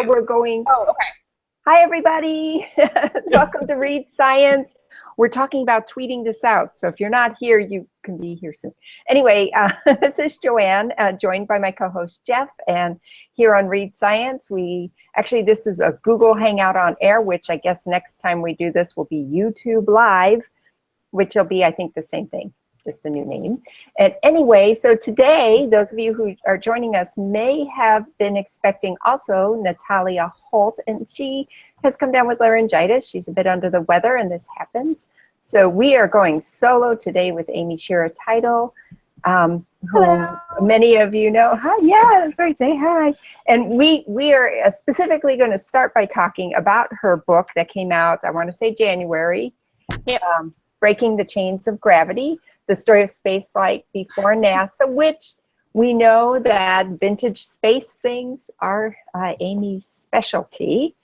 We're going. Oh, okay. Hi, everybody. Welcome to Read Science. We're talking about tweeting this out. So if you're not here, you can be here soon. Anyway, this is Joanne, joined by my co-host Jeff. And here on Read Science, this is a Google Hangout on Air, which I guess next time we do this will be YouTube Live, which will be, I think, the same thing, just a new name. And anyway, so today, those of you who are joining us may have been expecting also Natalia Holt, and she has come down with laryngitis. She's a bit under the weather, and this happens. So we are going solo today with Amy Shira Teitel, who many of you know. Hi, yeah, that's right, say hi. And we are specifically going to start by talking about her book that came out, I want to say January, Breaking the Chains of Gravity, the story of spaceflight before NASA, which we know that vintage space things are Amy's specialty.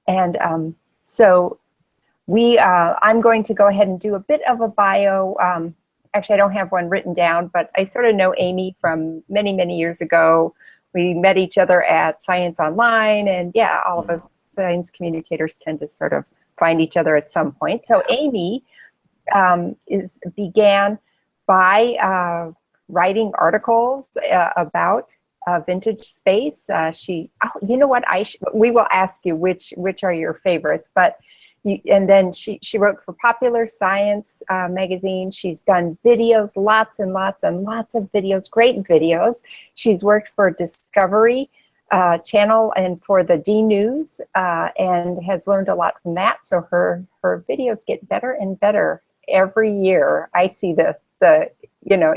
And so I'm going to go ahead and do a bit of a bio. Actually, I don't have one written down, but I sort of know Amy from many, many years ago. We met each other at Science Online, and yeah, all of us science communicators tend to sort of find each other at some point. So Amy began by writing articles about vintage space. You know what? We will ask you which are your favorites, but and then she wrote for Popular Science magazine. She's done videos, lots and lots and lots of videos, great videos. She's worked for Discovery Channel and for the D News, and has learned a lot from that. So her videos get better and better every year. I see the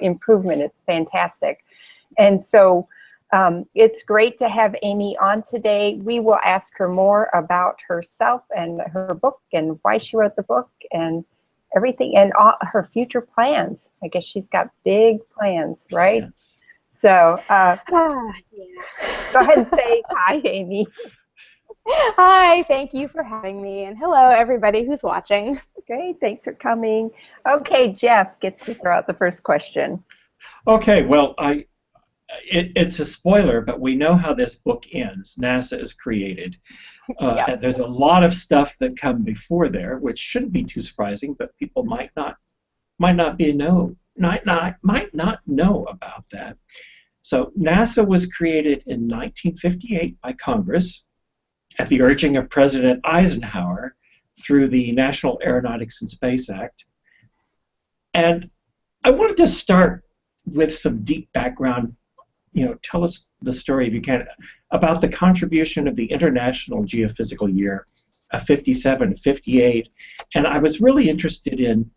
improvement. It's fantastic. And so it's great to have Amy on today. We will ask her more about herself and her book and why she wrote the book and everything and all her future plans. I guess she's got big plans, right? Yes. So go ahead and say hi, Amy. Hi, thank you for having me, and hello everybody who's watching. Great, thanks for coming. Okay, Jeff gets to throw out the first question. Okay, well, it's a spoiler, but we know how this book ends. NASA is created. And there's a lot of stuff that come before there, which shouldn't be too surprising, but people might not know about that. So NASA was created in 1958 by Congress at the urging of President Eisenhower through the National Aeronautics and Space Act. And I wanted to start with some deep background. Tell us the story, if you can, about the contribution of the International Geophysical Year of 57, 58. And I was really interested in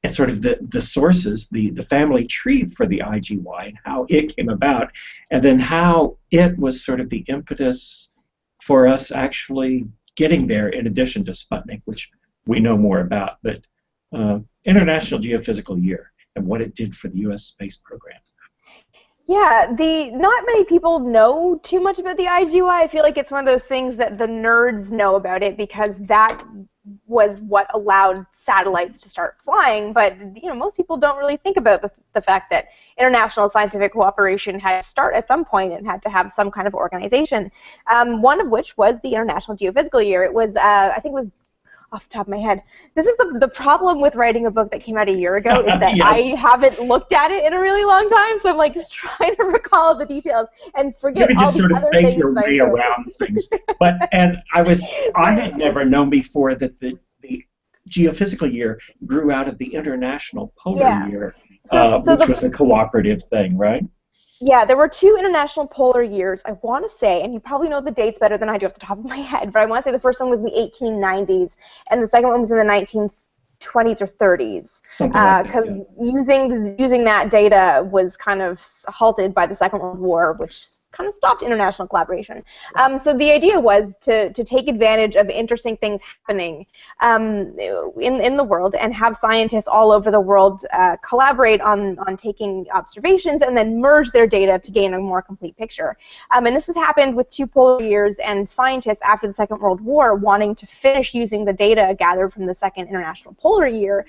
sort of the sources, the family tree for the IGY and how it came about, and then how it was sort of the impetus for us actually getting there, in addition to Sputnik, which we know more about, but International Geophysical Year and what it did for the U.S. space program. Yeah, not many people know too much about the IGY. I feel like it's one of those things that the nerds know about it because that was what allowed satellites to start flying. But most people don't really think about the fact that international scientific cooperation had to start at some point and had to have some kind of organization. One of which was the International Geophysical Year. It was, I think it was off the top of my head. This is the problem with writing a book that came out a year ago is that Yes. I haven't looked at it in a really long time, so I'm like just trying to recall the details and forget all the other things. You can just sort of fake your way around things. I had never known before that the Geophysical Year grew out of the International Polar Year, which was a cooperative thing, right? Yeah, there were two International Polar Years, I want to say, and you probably know the dates better than I do off the top of my head, but I want to say the first one was in the 1890s, and the second one was in the 1920s or 30s. Something like that, because using that data was kind of halted by the Second World War, which kind of stopped international collaboration. So the idea was to take advantage of interesting things happening in the world and have scientists all over the world collaborate on taking observations and then merge their data to gain a more complete picture. And this has happened with two polar years, and scientists after the Second World War wanting to finish using the data gathered from the Second International Polar Year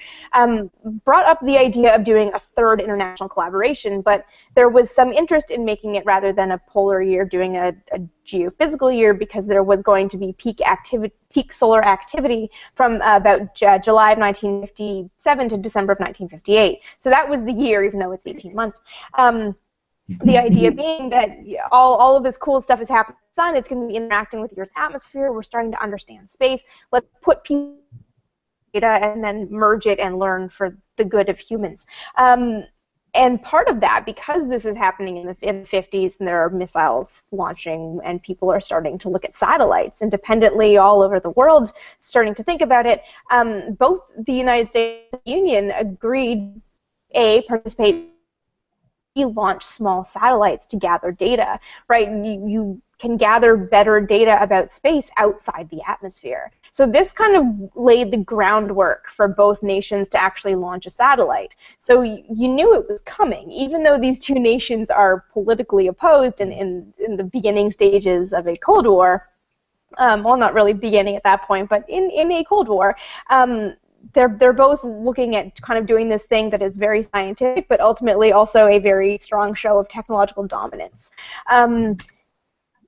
brought up the idea of doing a third international collaboration, but there was some interest in making it rather than a polar year doing a geophysical year because there was going to be peak solar activity from about July of 1957 to December of 1958. So that was the year, even though it's 18 months. The idea being that all of this cool stuff is happening in the sun. It's going to be interacting with Earth's atmosphere. We're starting to understand space. Let's put data and then merge it and learn for the good of humans. And part of that, because this is happening in the 50s and there are missiles launching and people are starting to look at satellites independently all over the world, starting to think about it, both the United States and the Union agreed, participate, launch small satellites to gather data, right? You can gather better data about space outside the atmosphere. So this kind of laid the groundwork for both nations to actually launch a satellite. So you knew it was coming, even though these two nations are politically opposed and in the beginning stages of a Cold War. Well, not really beginning at that point, but in a Cold War. They're both looking at kind of doing this thing that is very scientific, but ultimately also a very strong show of technological dominance.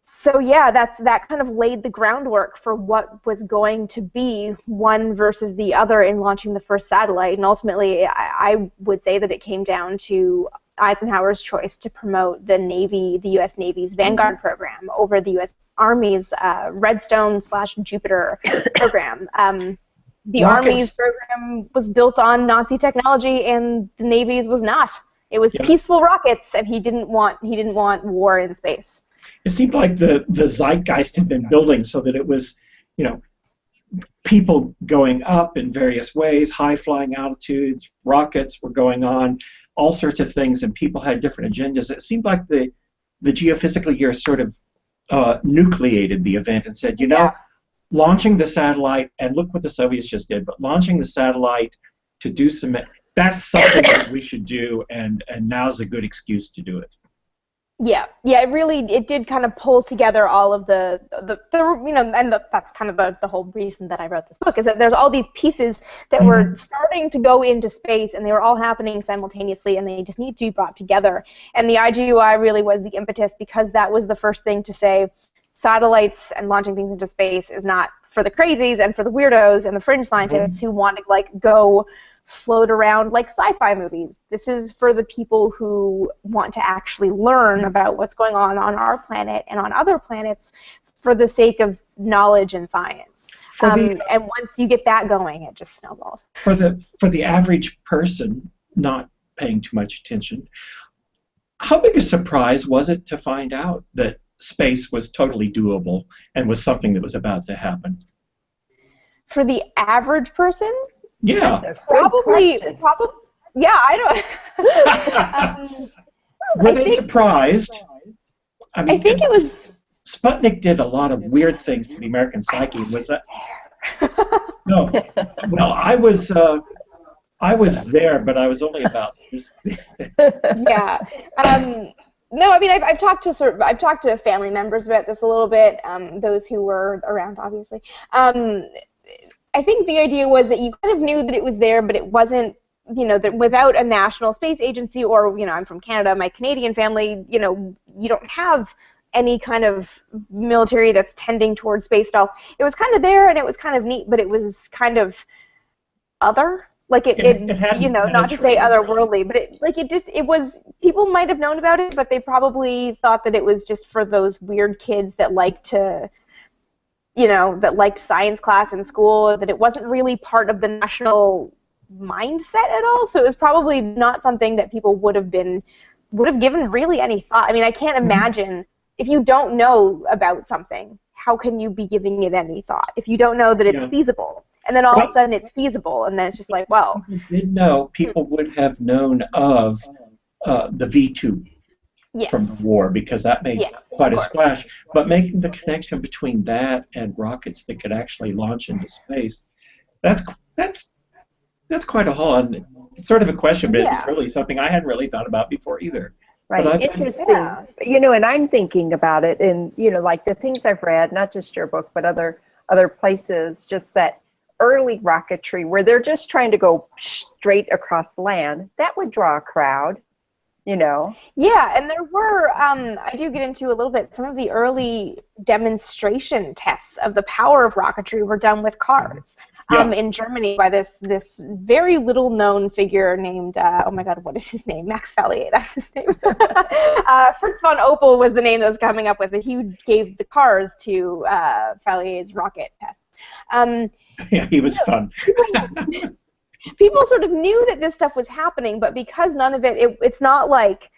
So yeah, that kind of laid the groundwork for what was going to be one versus the other in launching the first satellite. And ultimately, I would say that it came down to Eisenhower's choice to promote the U.S. Navy's Vanguard program over the U.S. Army's Redstone/Jupiter program. The Army's program was built on Nazi technology, and the Navy's was not. It was peaceful rockets, and he didn't want war in space. It seemed like the zeitgeist had been building so that it was, people going up in various ways, high flying altitudes, rockets were going on, all sorts of things, and people had different agendas. It seemed like the geophysical year sort of nucleated the event and said, launching the satellite, and look what the Soviets just did, but launching the satellite to do that's something that we should do, and now's a good excuse to do it. Yeah, it did kind of pull together all of that's kind of the whole reason that I wrote this book, is that there's all these pieces that were starting to go into space, and they were all happening simultaneously, and they just need to be brought together. And the IGUI really was the impetus, because that was the first thing to say, satellites and launching things into space is not for the crazies and for the weirdos and the fringe scientists who want to go float around like sci-fi movies. This is for the people who want to actually learn about what's going on our planet and on other planets for the sake of knowledge and science. And once you get that going, it just snowballs. For the average person not paying too much attention, how big a surprise was it to find out that space was totally doable and was something that was about to happen? For the average person? Yeah. Probably. Yeah, I don't. Were they surprised? I mean, I think it was. Sputnik did a lot of weird things to the American psyche. Was that? No. Well, I was there, but I was only about this. Yeah. No, I mean, I've talked to family members about this a little bit. Those who were around, obviously. I think the idea was that you kind of knew that it was there, but it wasn't, that without a national space agency, or, I'm from Canada, my Canadian family, you don't have any kind of military that's tending towards space at all. It was kind of there, and it was kind of neat, but it was kind of other. Like it not to say otherworldly, but it was, people might have known about it, but they probably thought that it was just for those weird kids that liked science class in school, that it wasn't really part of the national mindset at all. So it was probably not something that people would have given really any thought. I mean, I can't imagine, if you don't know about something, how can you be giving it any thought if you don't know that it's feasible? And then all of a sudden it's feasible, and then it's just like, well. Did know, people would have known of the V2 from the war, because that made quite a splash. But making the connection between that and rockets that could actually launch into space, that's quite a haul. And it's sort of a question, but it's really something I hadn't really thought about before either. Right, interesting. And I'm thinking about it, and like the things I've read, not just your book, but other places, just that early rocketry where they're just trying to go straight across land, that would draw a crowd. you know. Yeah, and there were, I do get into a little bit, some of the early demonstration tests of the power of rocketry were done with cars in Germany by this very little known figure named, oh my god, what is his name? Max Fallier, that's his name. Fritz von Opel was the name that was coming up with it. He gave the cars to Fallier's rocket test. Yeah, he was fun. People sort of knew that this stuff was happening, but because none of it's not like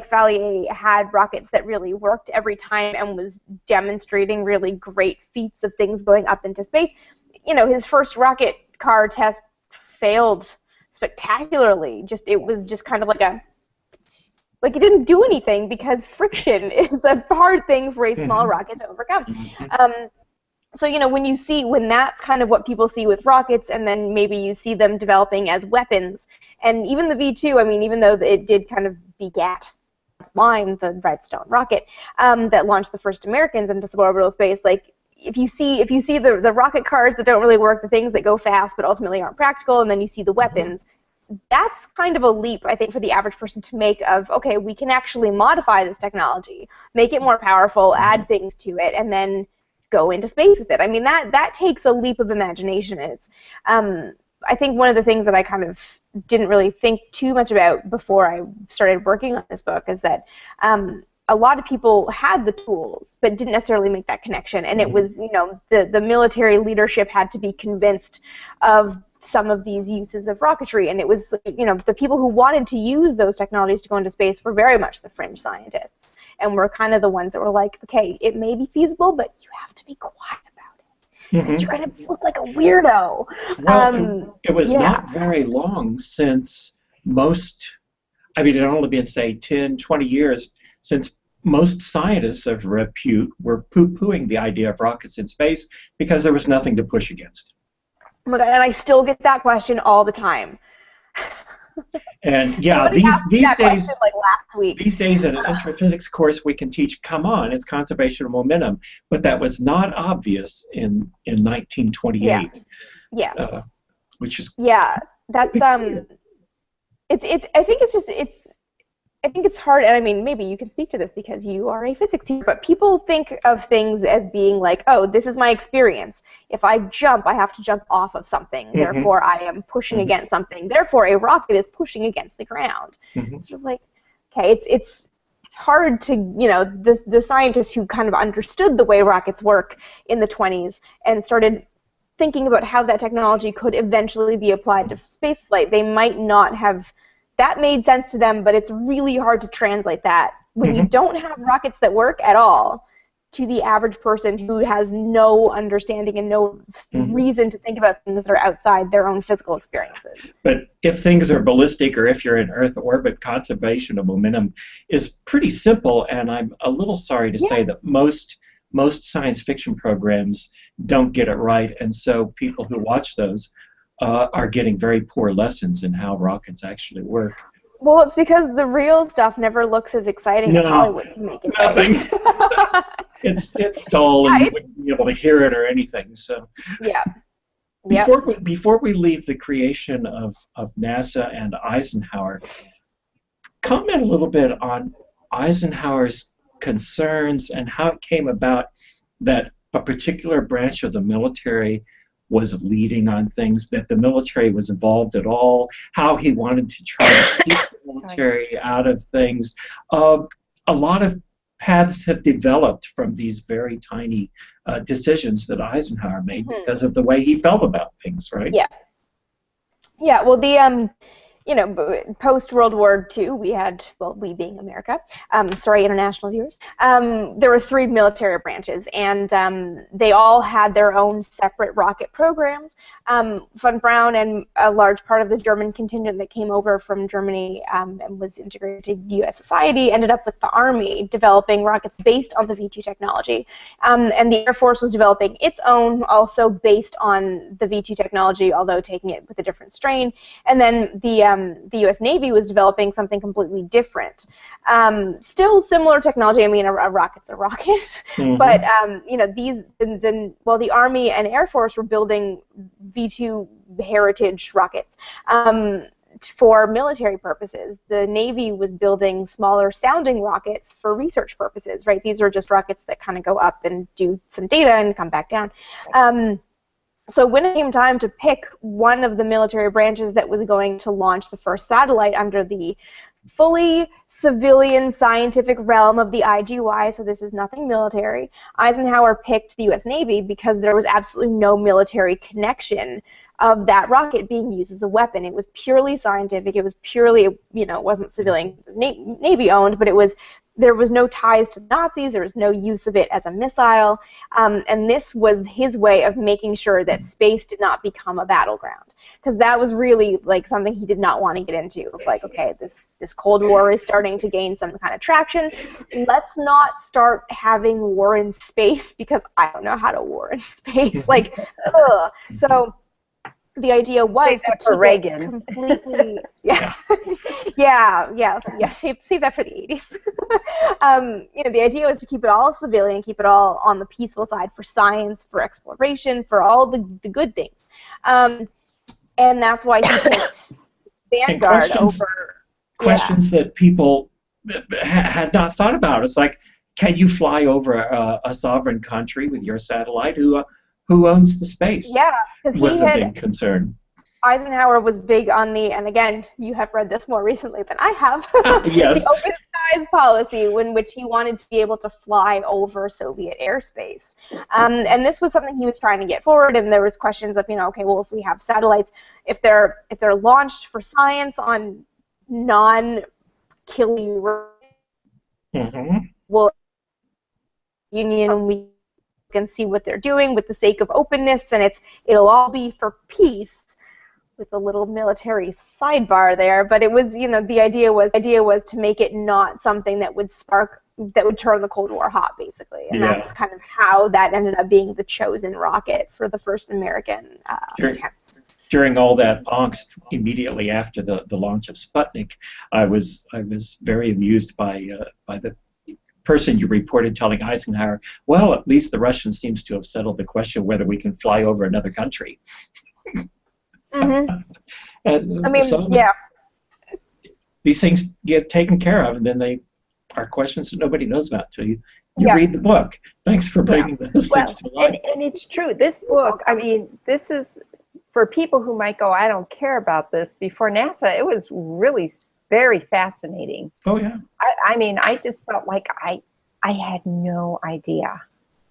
Fallier had rockets that really worked every time and was demonstrating really great feats of things going up into space. You know, his first rocket car test failed spectacularly. It was just kind of like it didn't do anything because friction is a hard thing for a small rocket to overcome. So, you know, when that's kind of what people see with rockets, and then maybe you see them developing as weapons, and even the V2, I mean, even though it did kind of begat the Redstone rocket that launched the first Americans into suborbital space, like, if you see the rocket cars that don't really work, the things that go fast but ultimately aren't practical, and then you see the weapons, that's kind of a leap, I think, for the average person to make of, okay, we can actually modify this technology, make it more powerful, add things to it, and then go into space with it. I mean, that takes a leap of imagination. It's, I think one of the things that I kind of didn't really think too much about before I started working on this book is that a lot of people had the tools but didn't necessarily make that connection, and it was, you know, the military leadership had to be convinced of some of these uses of rocketry, and it was, you know, the people who wanted to use those technologies to go into space were very much the fringe scientists, and we're kind of the ones that were like, okay, it may be feasible, but you have to be quiet about it because you're going to look like a weirdo. Well, it was not very long since most, I mean, it had only been, say, 10, 20 years since most scientists of repute were poo-pooing the idea of rockets in space because there was nothing to push against. Oh my God, and I still get that question all the time. And yeah, these days, like last week. These days in an astrophysics course we can teach, come on, it's conservation of momentum, but that was not obvious in 1928. Yeah. Yes. Which is that's I think it's hard, and I mean, maybe you can speak to this because you are a physics teacher, but people think of things as being like, oh, this is my experience. If I jump, I have to jump off of something. Therefore, I am pushing against something. Therefore, a rocket is pushing against the ground. It's sort of like, okay, it's hard to, you know, the scientists who kind of understood the way rockets work in the 1920s and started thinking about how that technology could eventually be applied to spaceflight, they might not have. That made sense to them, but it's really hard to translate that when you don't have rockets that work at all to the average person who has no understanding and no reason to think about things that are outside their own physical experiences. But if things are ballistic or if you're in Earth orbit, conservation of momentum is pretty simple, and I'm a little sorry to say that most science fiction programs don't get it right, and so people who watch those are getting very poor lessons in how rockets actually work. Well, it's because the real stuff never looks as exciting as Hollywood can make it. Nothing. It's dull, and you wouldn't be able to hear it or anything. So before we leave the creation of NASA and Eisenhower, comment a little bit on Eisenhower's concerns and how it came about that a particular branch of the military was leading on things, that the military was involved at all, how he wanted to try to keep the military out of things. A lot of paths have developed from these very tiny decisions that Eisenhower made because of the way he felt about things, right? Yeah, well, the you know, post-World War II, we had, well, we being America, sorry, international viewers, there were 3 military branches, and they all had their own separate rocket programs. Von Braun and a large part of the German contingent that came over from Germany and was integrated to U.S. society ended up with the Army developing rockets based on the V2 technology. And the Air Force was developing its own, also based on the V2 technology, although taking it with a different strain. And then the U.S. Navy was developing something completely different. Still similar technology. I mean, a rocket's a rocket, but you know, while the Army and Air Force were building V2 heritage rockets, for military purposes. The Navy was building smaller sounding rockets for research purposes, right? These are just rockets that kind of go up and do some data and come back down. So when it came time to pick one of the military branches that was going to launch the first satellite under the fully civilian scientific realm of the IGY, so this is nothing military, Eisenhower picked the U.S. Navy because there was absolutely no military connection of that rocket being used as a weapon. It was purely scientific. It was purely, you know, it wasn't civilian. It was Navy owned, but there was no ties to Nazis. There was no use of it as a missile, and this was his way of making sure that space did not become a battleground, because that was really like something he did not want to get into. Of like, okay, this Cold War is starting to gain some kind of traction. Let's not start having war in space, because I don't know how to war in space. Like, ugh. So the idea was to keep Reagan completely, save that for the 80s. You know, the idea was to keep it all civilian, keep it all on the peaceful side for science, for exploration, for all the good things. And that's why he picked Vanguard over questions that people had not thought about. It's like, can you fly over a sovereign country with your satellite? Who owns the space? Yeah, because was a big concern. Eisenhower was big on the, and again, you have read this more recently than I have, yes. the open skies policy, in which he wanted to be able to fly over Soviet airspace. And this was something he was trying to get forward, and there was questions of, you know, okay, well, if we have satellites, if they're launched for science on non-killing, well, Union, we can see what they're doing with the sake of openness, and it'll all be for peace, with a little military sidebar there. But it was, you know, the idea was to make it not something that would turn the Cold War hot, basically, and that's kind of how that ended up being the chosen rocket for the first American attempts. During all that angst immediately after the launch of Sputnik, I was very amused by the person you reported telling Eisenhower, well, at least the Russians seems to have settled the question whether we can fly over another country. These things get taken care of, and then they are questions that nobody knows about until you read the book. Thanks for bringing those things to light. And it's true. This book, I mean, this is, for people who might go, I don't care about this, before NASA, it was really very fascinating. Oh, yeah. I mean, I just felt like I had no idea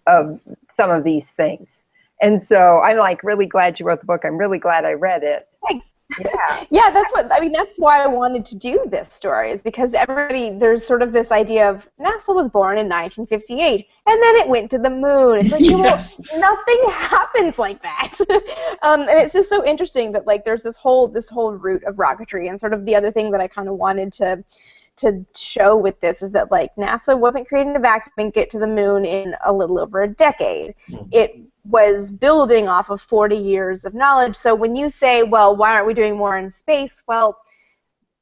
of some of these things. And so I'm like really glad you wrote the book. I'm really glad I read it. Thanks. Yeah. Yeah, that's why I wanted to do this story, is because there's sort of this idea of NASA was born in 1958, and then it went to the moon. It's like, yes. Well, nothing happens like that. And it's just so interesting that, like, there's this whole route of rocketry, and sort of the other thing that I kind of wanted to show with this is that, like, NASA wasn't created in a vacuum and get to the moon in a little over a decade. It was building off of 40 years of knowledge. So when you say, well, why aren't we doing more in space? Well,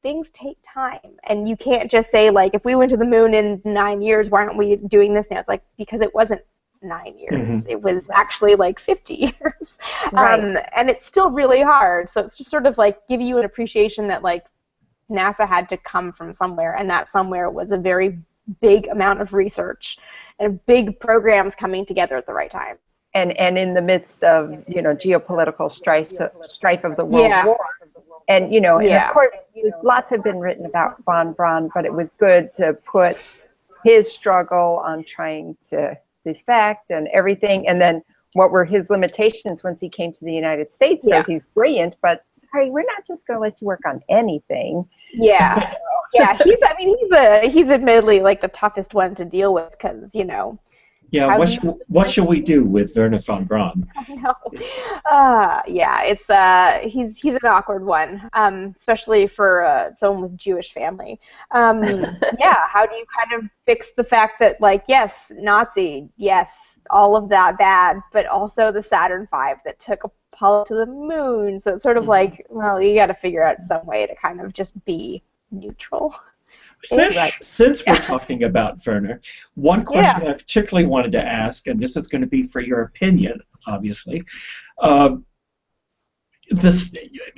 things take time. And you can't just say, like, if we went to the moon in 9 years, why aren't we doing this now? It's like, because it wasn't 9 years. It was actually like 50 years. Right. And it's still really hard. So it's just sort of like give you an appreciation that, like, NASA had to come from somewhere, and that somewhere was a very big amount of research and big programs coming together at the right time. And in the midst of, you know, geopolitical strife of the World War. And, you know, and of course, lots have been written about von Braun, but it was good to put his struggle on trying to defect and everything, and then what were his limitations once he came to the United States. So he's brilliant, but sorry, we're not just going to let you work on anything. Yeah. He's admittedly like the toughest one to deal with, because, you know. Yeah, what shall we do with Wernher von Braun? I know. He's an awkward one, especially for someone with Jewish family. How do you kind of fix the fact that, like, yes, Nazi, yes, all of that bad, but also the Saturn V that took Apollo to the moon. So it's sort of like, well, you got to figure out some way to kind of just be neutral. Since we're talking about Wernher, one question I particularly wanted to ask, and this is going to be for your opinion, obviously. this,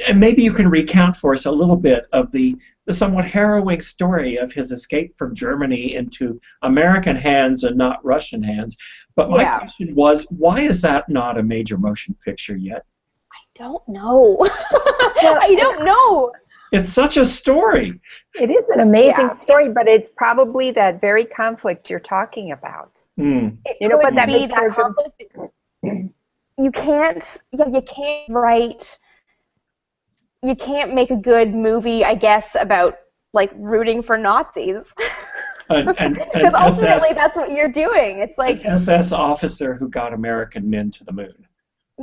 and maybe you can recount for us a little bit of the somewhat harrowing story of his escape from Germany into American hands and not Russian hands. But my question was, why is that not a major motion picture yet? I don't know. I don't know. It's such a story. It is an amazing story, but it's probably that very conflict you're talking about. Mm. You know, but that makes that conflict. You can't write. You can't make a good movie, I guess, about like rooting for Nazis. Because ultimately, that's what you're doing. It's like an SS officer who got American men to the moon.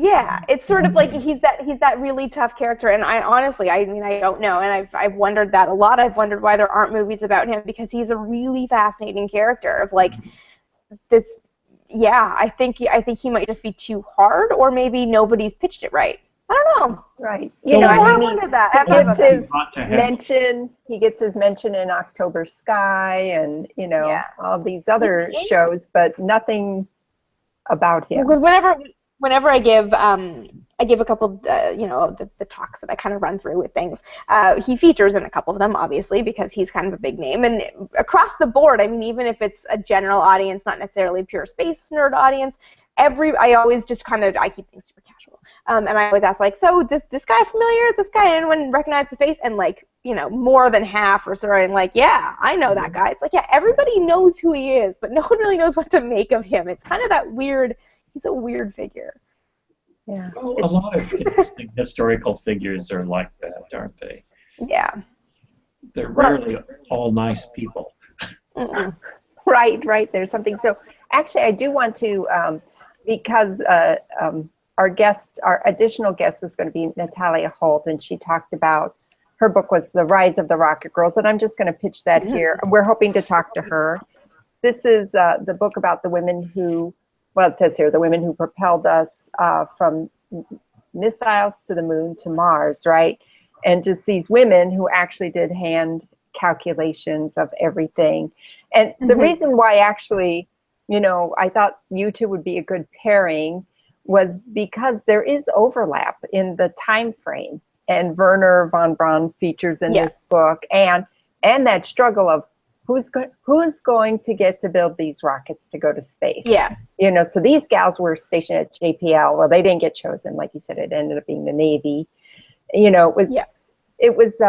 Yeah, it's sort of like he's that really tough character, and I honestly, I mean, I don't know, and I've wondered that a lot. I've wondered why there aren't movies about him, because he's a really fascinating character of like this. Yeah, I think he might just be too hard, or maybe nobody's pitched it right. I don't know. Right. You know, I wondered that. He gets his mention in October Sky, and you know all these other shows, but nothing about him. Because whenever I give a couple, the talks that I kind of run through with things, he features in a couple of them, obviously, because he's kind of a big name. And across the board, I mean, even if it's a general audience, not necessarily a pure space nerd audience, I always just I keep things super casual. And I always ask, like, so this guy familiar? This guy, anyone recognize the face? And like, you know, more than half are saying like, yeah, I know that guy. It's like, yeah, everybody knows who he is, but no one really knows what to make of him. It's kind of that weird. He's a weird figure. Yeah. Well, a lot of interesting historical figures are like that, aren't they? Yeah. They're rarely all nice people. Right. There's something. So actually, I do want to, because our additional guest is going to be Natalia Holt, and she talked about, her book was The Rise of the Rocket Girls, and I'm just going to pitch that here. We're hoping to talk to her. This is the book about the women who, well, it says here, the women who propelled us from missiles to the moon to Mars, right? And just these women who actually did hand calculations of everything. And the reason why actually, you know, I thought you two would be a good pairing was because there is overlap in the time frame. And Werner von Braun features in this book, and that struggle of who's going to get to build these rockets to go to space. Yeah. You know, so these gals were stationed at JPL. Well, they didn't get chosen, like you said. It ended up being the Navy. You know, it was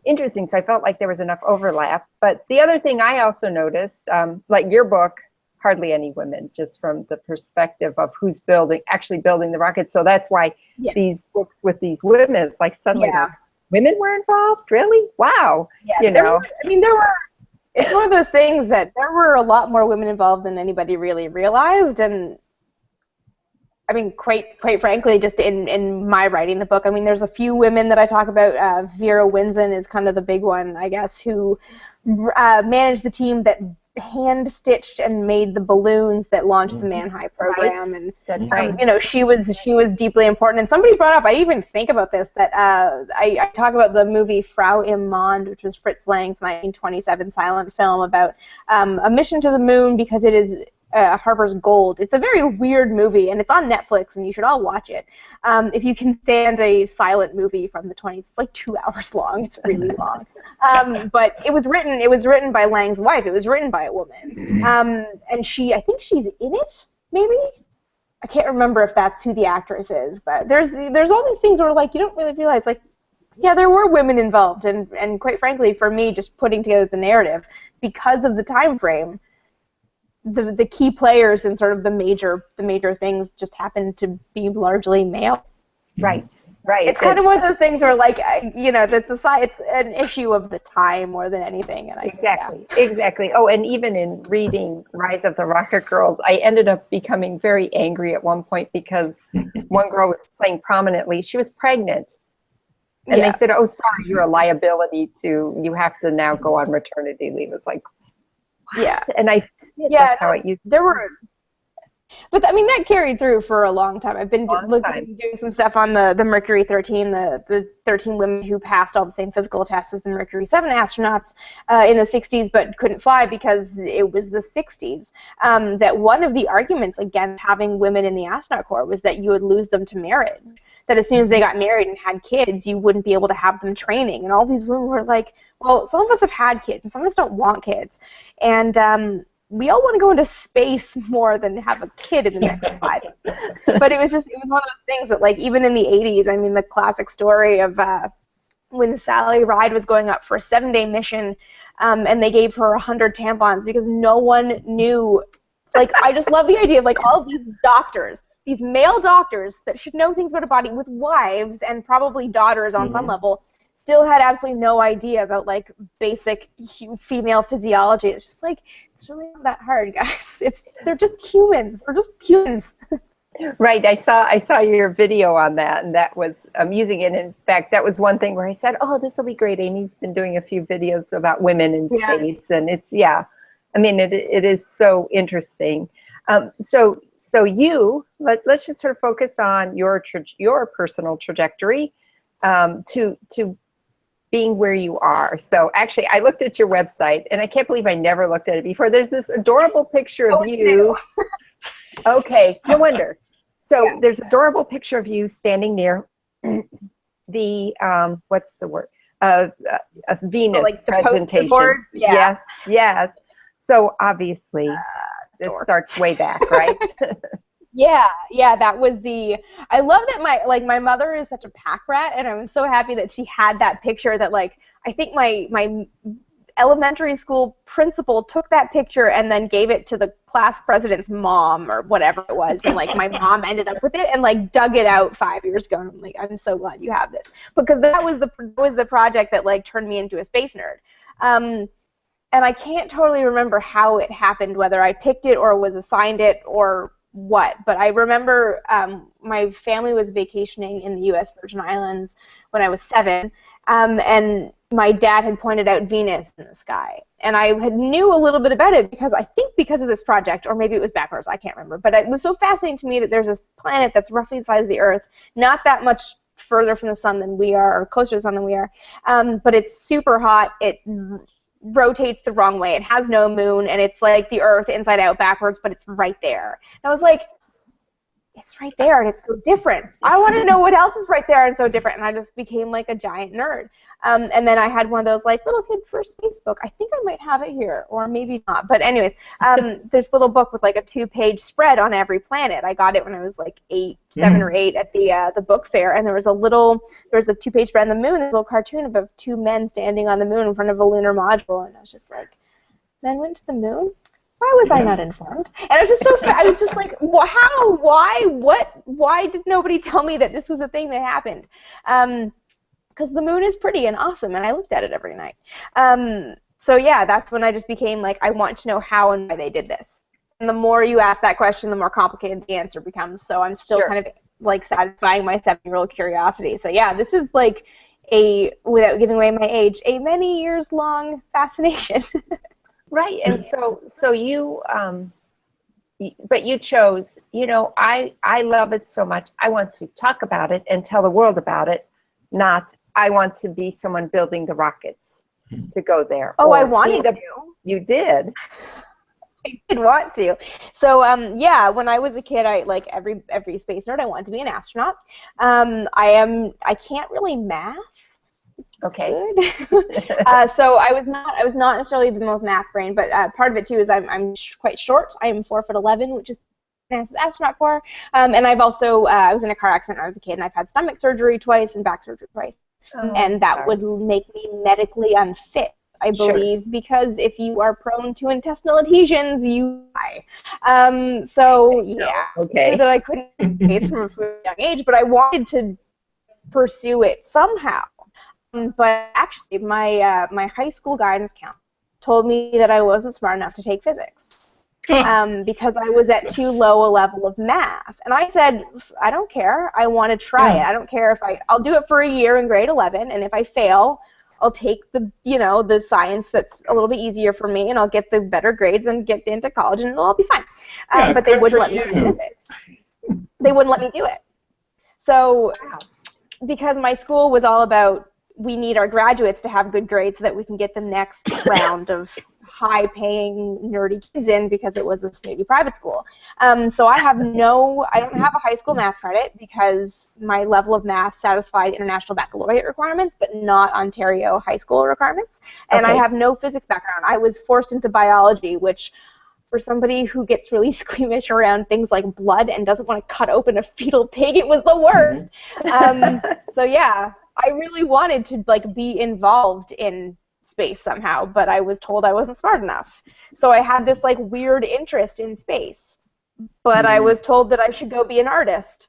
interesting. So I felt like there was enough overlap. But the other thing I also noticed, like your book, hardly any women, just from the perspective of who's actually building the rockets. So that's why these books with these women, it's like suddenly like, women were involved? Really? Wow. Yeah, you know. It's one of those things that there were a lot more women involved than anybody really realized. And I mean, quite frankly, just in my writing the book, I mean, there's a few women that I talk about. Vera Winzen is kind of the big one, I guess, who managed the team that hand-stitched and made the balloons that launched the Man-High program. Right. And that's right. You know, she was deeply important. And somebody brought up, I even think about this, that I talk about the movie Frau im Mond, which was Fritz Lang's 1927 silent film about a mission to the moon, because it is Harper's Gold. It's a very weird movie, and it's on Netflix, and you should all watch it. If you can stand a silent movie from the 20s, it's like 2 hours long. It's really long. But it was written by Lang's wife. It was written by a woman. And I think she's in it, maybe? I can't remember if that's who the actress is, but there's all these things where like you don't really realize, like, yeah, there were women involved, and quite frankly, for me, just putting together the narrative, because of the time frame, the key players and sort of the major things just happen to be largely male. Right. It's kind of one of those things where, like, you know, it's an issue of the time more than anything. And Exactly. Oh, and even in reading Rise of the Rocket Girls, I ended up becoming very angry at one point because one girl was playing prominently. She was pregnant. And they said, oh, sorry, you're a liability you have to now go on maternity leave. It's like, what? And that's how it used to be. But I mean, that carried through for a long time. I've been doing some stuff on the Mercury 13, the 13 women who passed all the same physical tests as the Mercury 7 astronauts in the 60s, but couldn't fly because it was the 60s. That one of the arguments against having women in the astronaut corps was that you would lose them to marriage. That as soon as they got married and had kids, you wouldn't be able to have them training. And all these women were like, well, some of us have had kids, and some of us don't want kids. And we all want to go into space more than have a kid in the next 5 years. But it was one of those things that, like, even in the 80s, I mean, the classic story of when Sally Ride was going up for a 7-day mission, and they gave her 100 tampons because no one knew. Like, I just love the idea of, like, all of these doctors, these male doctors that should know things about a body with wives and probably daughters on some level, still had absolutely no idea about, like, basic female physiology. It's just like, it's really not that hard, guys. They're just humans. We're just humans. Right. I saw your video on that, and that was amusing. And in fact, that was one thing where I said, oh, this will be great. Amy's been doing a few videos about women in space, and it's, I mean, it is so interesting. So let's just sort of focus on your personal trajectory to being where you are. So actually, I looked at your website, and I can't believe I never looked at it before. There's this adorable picture of you. Okay, no wonder. So there's an adorable picture of you standing near the what's the word? A Venus like presentation. Board? Yeah. Yes. So obviously, this starts way back, right? Yeah, that was I love that my mother is such a pack rat, and I'm so happy that she had that picture that, like, I think my elementary school principal took that picture and then gave it to the class president's mom or whatever it was, and, like, my mom ended up with it and, like, dug it out 5 years ago, and I'm like, I'm so glad you have this, because that was the project that, like, turned me into a space nerd. And I can't totally remember how it happened, whether I picked it or was assigned it or what, but I remember my family was vacationing in the U.S. Virgin Islands when I was 7, and my dad had pointed out Venus in the sky, and I knew a little bit about it because of this project, or maybe it was backwards, I can't remember, but it was so fascinating to me that there's this planet that's roughly the size of the Earth, not that much further from the sun than we are, or closer to the sun than we are, but it's super hot. It rotates the wrong way. It has no moon, and it's like the Earth inside out backwards, but it's right there. And I was like, it's right there, and it's so different. I want to know what else is right there and so different, and I just became, like, a giant nerd. And then I had one of those, like, little kid first space book. I think I might have it here, or maybe not. But anyways, there's a little book with, like, a 2-page spread on every planet. I got it when I was, like, 7 or 8 at the book fair, and there was a 2-page spread on the moon. There's a little cartoon of 2 men standing on the moon in front of a lunar module, and I was just like, men went to the moon? Why was I not informed? And I was just I was just like, how, why, what, why did nobody tell me that this was a thing that happened? Because the moon is pretty and awesome, and I looked at it every night. So yeah, that's when I just became like, I want to know how and why they did this. And the more you ask that question, the more complicated the answer becomes. So I'm still kind of, like, satisfying my 7-year-old curiosity. So yeah, this is like without giving away my age, a many years long fascination. Right, and so you, but you chose, I love it so much, I want to talk about it and tell the world about it, not I want to be someone building the rockets to go there. Oh, I wanted to. You did? I did want to. So, yeah, when I was a kid, I, like every space nerd, I wanted to be an astronaut. I can't really math. Okay. So I was not necessarily the most math brain, but part of it too is I'm quite short. I am 4'11", which is NASA's astronaut corps. And I've also I was in a car accident when I was a kid, and I've had stomach surgery twice and back surgery twice, and that would make me medically unfit, I believe, because if you are prone to intestinal adhesions, you die. So yeah, that I couldn't face from a young age, but I wanted to pursue it somehow. But actually, my high school guidance counselor told me that I wasn't smart enough to take physics because I was at too low a level of math. And I said, I don't care. I want to try it. I don't care if I'll do it for a year in grade 11, and if I fail, I'll take the, the science that's a little bit easier for me, and I'll get the better grades and get into college, and it'll all be fine. But they wouldn't let me do physics. They wouldn't let me do it. So because my school was all about, we need our graduates to have good grades so that we can get the next round of high-paying, nerdy kids in, because it was a snooty private school. So I don't have a high school math credit because my level of math satisfied international baccalaureate requirements, but not Ontario high school requirements. And I have no physics background. I was forced into biology, which, for somebody who gets really squeamish around things like blood and doesn't want to cut open a fetal pig, it was the worst. So yeah, I really wanted to be involved in space somehow, but I was told I wasn't smart enough. So I had this weird interest in space, but I was told that I should go be an artist.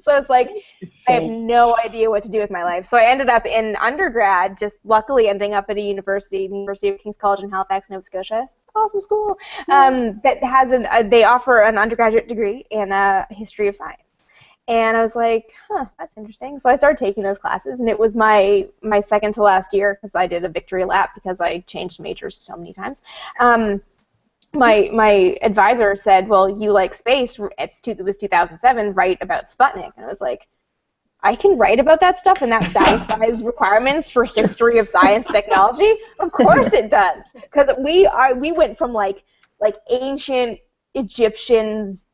So it's I have no idea what to do with my life. So I ended up in undergrad, just luckily ending up at a university of King's College in Halifax, Nova Scotia. Awesome school. That has they offer an undergraduate degree in history of science. And I was like, that's interesting. So I started taking those classes, and it was my second to last year, because I did a victory lap because I changed majors so many times. My advisor said, well, you like space. It was 2007, write about Sputnik. And I was like, I can write about that stuff, and that satisfies requirements for history of science technology? Of course it does. Because we went from ancient Egyptians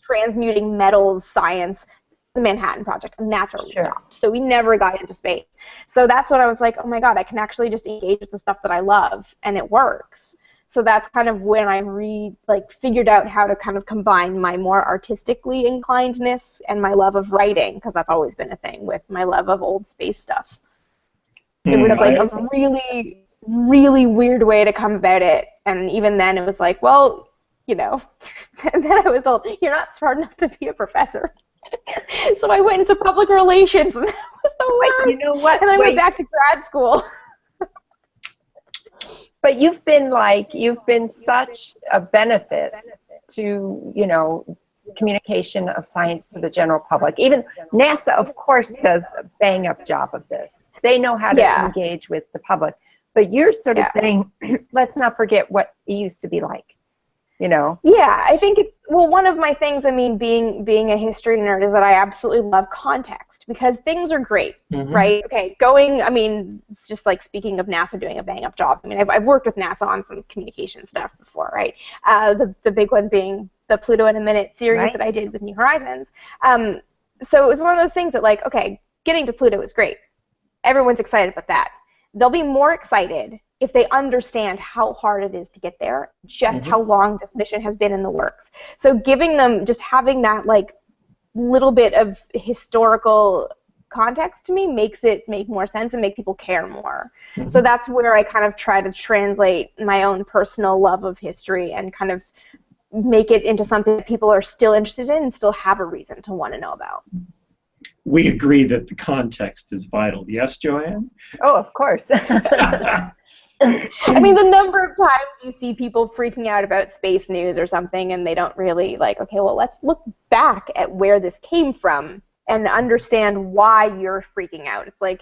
transmuting metals science, the Manhattan Project, and that's where we stopped. So we never got into space. So that's when I was like, oh my God, I can actually just engage with the stuff that I love, and it works. So that's kind of when I figured out how to kind of combine my more artistically inclinedness and my love of writing, because that's always been a thing with my love of old space stuff. It was a really, really weird way to come about it, and even then it was well, and then I was told, you're not smart enough to be a professor. So I went into public relations, and that was the worst. You know what? And then I went back to grad school. But you've been such a benefit to, communication of science to the general public. Even NASA, of course, does a bang-up job of this. They know how to engage with the public. But you're sort of saying, let's not forget what it used to be like. Yeah, I think one of my things, being a history nerd, is that I absolutely love context, because things are great, right? Okay, it's just speaking of NASA doing a bang-up job. I've worked with NASA on some communication stuff before, right? The big one being the Pluto in a Minute series that I did with New Horizons. So it was one of those things that, okay, getting to Pluto is great. Everyone's excited about that. They'll be more excited if they understand how hard it is to get there, just how long this mission has been in the works. So giving them, just having that little bit of historical context to me makes it make more sense and make people care more. So that's where I kind of try to translate my own personal love of history and kind of make it into something that people are still interested in and still have a reason to want to know about. We agree that the context is vital. Yes, Joanne? Oh, of course. The number of times you see people freaking out about space news or something, and they don't really okay, well, let's look back at where this came from and understand why you're freaking out. It's I'm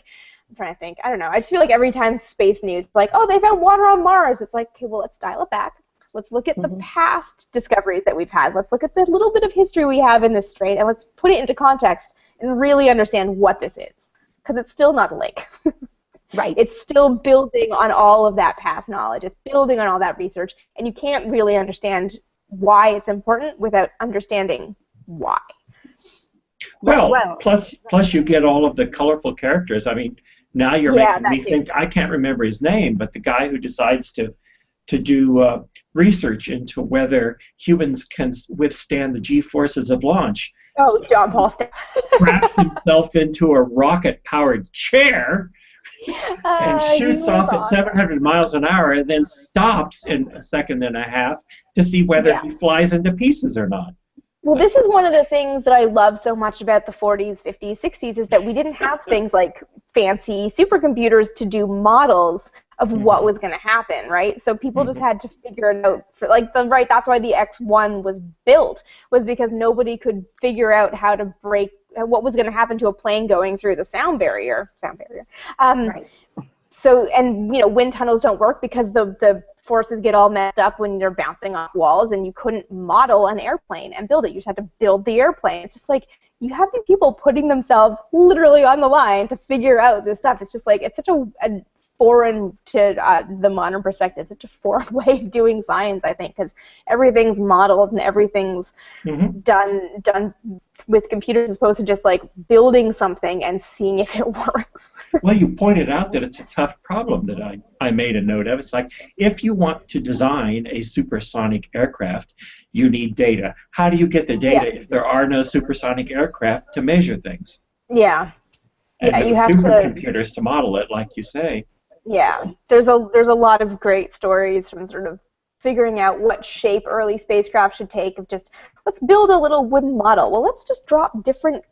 trying to think. I don't know. I just feel every time space news, it's oh, they found water on Mars. It's okay, well, let's dial it back. Let's look at the past discoveries that we've had. Let's look at the little bit of history we have in this strait, and let's put it into context and really understand what this is, because it's still not a lake. Right. It's still building on all of that past knowledge. It's building on all that research, and you can't really understand why it's important without understanding why. Well, plus you get all of the colorful characters. Now you're making me think. I can't remember his name, but the guy who decides to do research into whether humans can withstand the G-forces of launch. Oh, so John Paul straps himself into a rocket-powered chair and shoots off at 700 miles an hour, and then stops in a second and a half to see whether he flies into pieces or not. Well, this is one of the things that I love so much about the 40s, 50s, 60s, is that we didn't have things like fancy supercomputers to do models of what was going to happen, right? So people just had to figure it out. That's why the X-1 was built, was because nobody could figure out how to break what was going to happen to a plane going through the sound barrier. Right. So, and wind tunnels don't work because the forces get all messed up when you're bouncing off walls, and you couldn't model an airplane and build it. You just had to build the airplane. It's just like you have these people putting themselves literally on the line to figure out this stuff. It's just like it's such a foreign to the modern perspective, such a foreign way of doing science, I think, because everything's modeled and everything's done with computers as opposed to just like building something and seeing if it works. Well, you pointed out that it's a tough problem that I made a note of. It's like, if you want to design a supersonic aircraft, you need data. How do you get the data if there are no supersonic aircraft to measure things? Yeah. And You have supercomputers to model it, like you say. Yeah, there's a lot of great stories from sort of figuring out what shape early spacecraft should take, of just, let's build a little wooden model. Well, let's just drop different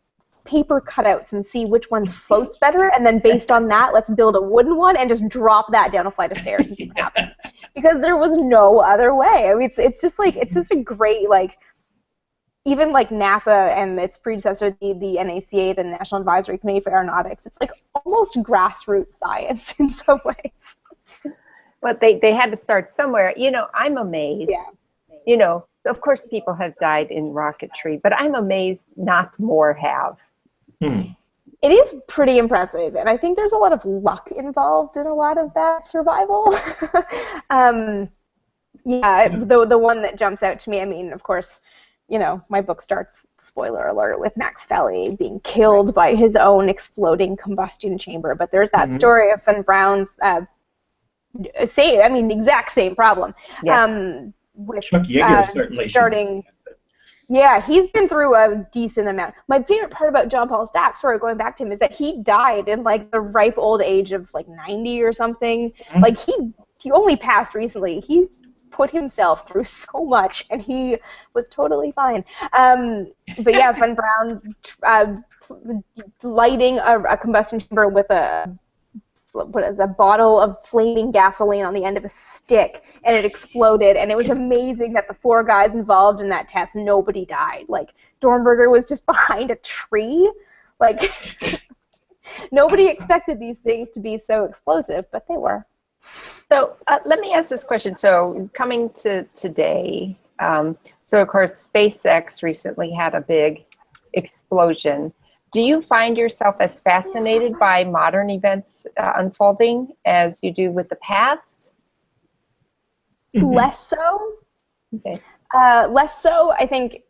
paper cutouts and see which one floats better, and then based on that, let's build a wooden one and just drop that down a flight of stairs and see what happens. Because there was no other way. I mean, it's just a great, like, even like NASA and its predecessor, the NACA, the National Advisory Committee for Aeronautics, it's like almost grassroots science in some ways. But they had to start somewhere. I'm amazed. Yeah. Of course people have died in rocketry, but I'm amazed not more have. Hmm. It is pretty impressive, and I think there's a lot of luck involved in a lot of that survival. The one that jumps out to me, I mean, of course, my book starts, spoiler alert, with Max Felly being killed by his own exploding combustion chamber. But there's that story of Von Braun's, the exact same problem. Yes. With Chuck Yeager certainly starting. Yeah, he's been through a decent amount. My favorite part about John Paul Stapp, sorry, going back to him, is that he died in like the ripe old age of like 90 or something. Like he only passed recently. He put himself through so much, and he was totally fine. But yeah, Von Braun lighting a combustion chamber with a bottle of flaming gasoline on the end of a stick, and it exploded, and it was amazing that the 4 guys involved in that test, nobody died. Like, Dornberger was just behind a tree. Like, nobody expected these things to be so explosive, but they were. So let me ask this question. So coming to today, so of course SpaceX recently had a big explosion. Do you find yourself as fascinated by modern events unfolding as you do with the past? Less so. Okay. Less so, I think,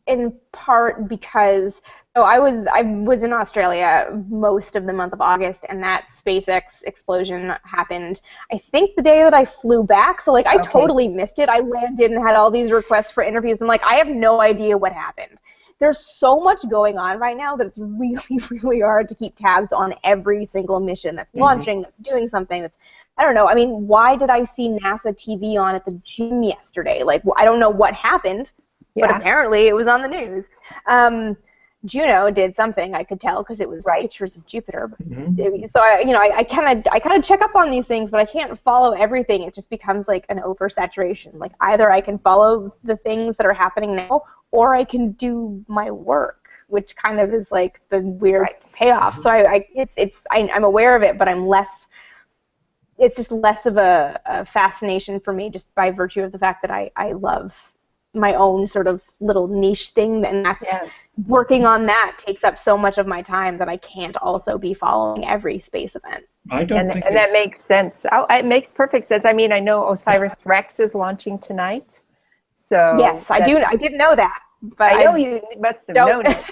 in part because I was in Australia most of the month of August, and that SpaceX explosion happened, I think, the day that I flew back. So, like, I totally missed it. I landed and had all these requests for interviews. I'm like, I have no idea what happened. There's so much going on right now that it's really, really hard to keep tabs on every single mission that's launching, that's doing something, that's, I don't know. I mean, why did I see NASA TV on at the gym yesterday? Like, I don't know what happened, but apparently it was on the news. Juno did something, I could tell, because it was pictures of Jupiter. So I kind of check up on these things, but I can't follow everything. It just becomes like an oversaturation. Like, either I can follow the things that are happening now, or I can do my work, which kind of is like the weird payoff. So I'm aware of it, but I'm less. It's just less of a fascination for me, just by virtue of the fact that I love my own sort of little niche thing, and that's working on that takes up so much of my time that I can't also be following every space event. I don't think and that makes sense. Oh, it makes perfect sense. I mean, I know OSIRIS-REx is launching tonight. So yes, I do. I didn't know that, but I know you must have known it.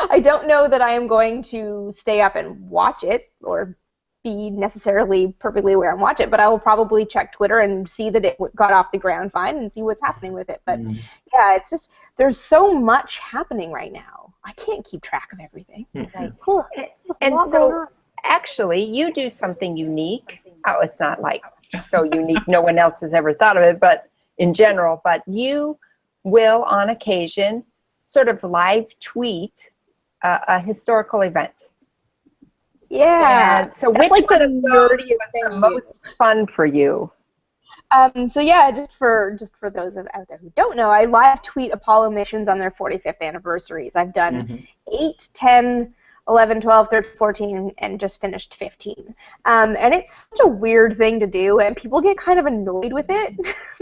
I don't know that I am going to stay up and watch it or be necessarily perfectly aware and watch it, but I will probably check Twitter and see that it got off the ground fine and see what's happening with it. But yeah, it's just, there's so much happening right now. I can't keep track of everything. And so actually you do something unique. Oh, it's not like so unique no one else has ever thought of it, but in general, but you will on occasion sort of live tweet a historical event. Yeah. And so which like one the of those nerdiest was thing the most fun for you? So yeah, just for those out there who don't know, I live tweet Apollo missions on their 45th anniversaries. I've done 8, 10, 11, 12, 13, 14, and just finished 15. And it's such a weird thing to do, and people get kind of annoyed with it.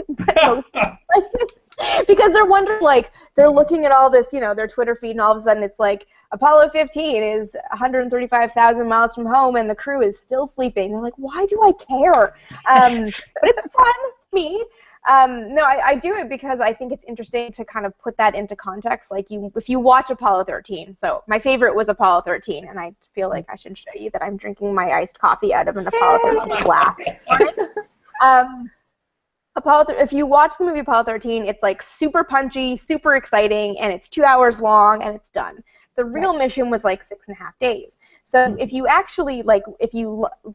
But most people like this, because they're wondering, like, they're looking at all this, you know, their Twitter feed, and all of a sudden it's like, Apollo 15 is 135,000 miles from home, and the crew is still sleeping. They're like, why do I care? But it's fun for me. No, I do it because I think it's interesting to kind of put that into context. Like, if you watch Apollo 13, so my favorite was Apollo 13, and I feel like I should show you that I'm drinking my iced coffee out of an Apollo 13 glass. If you watch the movie Apollo 13, it's like super punchy, super exciting, and it's 2 hours long, and it's done. The real mission was like 6.5 days. So if you actually, like,